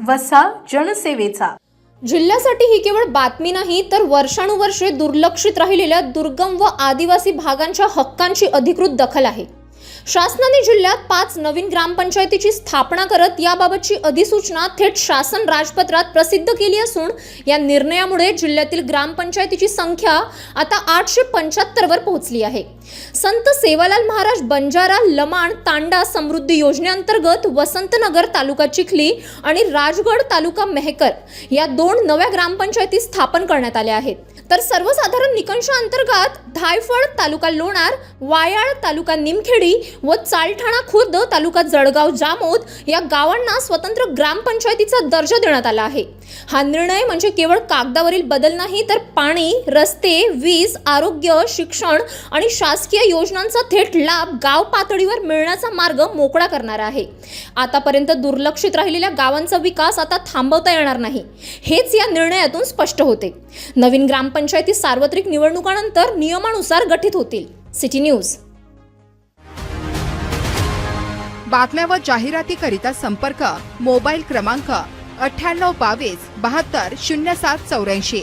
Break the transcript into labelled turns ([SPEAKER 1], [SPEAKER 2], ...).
[SPEAKER 1] वसा जनसेवेचा।
[SPEAKER 2] जिल्ह्यासाठी ही केवळ बातमी नाही तर वर्षानुवर्षे दुर्लक्षित राहिलेल्या दुर्गम व आदिवासी भागांच्या हक्कांची अधिकृत दखल आहे। शासनाने जिल्ह्यात 5 नवीन ग्रामपंचायतीची स्थापना करत याबाबतची अधिसूचना थेट शासन राजपत्रात प्रसिद्ध केली असून या निर्णयामुळे जिल्ह्यातील ग्रामपंचायतीची संख्या आता 875 वर पोहोचली आहे। संत सेवालाल महाराज बंजारा लमाण तांडा समृद्धी योजनेअंतर्गत वसंतनगर तालुका चिखली आणि राजगड तालुका मेहकर या 2 नव्या ग्रामपंचायती स्थापन करण्यात आल्या आहेत। तर सर्वसाधारण निकषांतर्गत धायफळ तालुका लोणार, वायाळ तालुका निमखेडी व चालठाणा खुर्द तालुका जळगाव जामोद या गावांना स्वतंत्र ग्रामपंचायतीचा दर्जा देण्यात आला आहे। हा निर्णय म्हणजे केवळ कागदावरील बदल नाही तर पाणी, रस्ते, वीज, आरोग्य, शिक्षण आणि शासकीय योजनांचा थेट लाभ गाव पातळीवर मिळण्याचा मार्ग मोकळा करणारा आहे। आतापर्यंत दुर्लक्षित राहिलेल्या गावांचा विकास आता थांबवता येणार नाही, हेच या निर्णयातून स्पष्ट होते। नवीन ग्रामपंचायती सार्वत्रिक निवडणुकांनंतर नियमानुसार गठीत होतील। City news.
[SPEAKER 3] बातम्या व जाहिरातीकरिता संपर्क मोबाईल क्रमांक 9822 72 0784।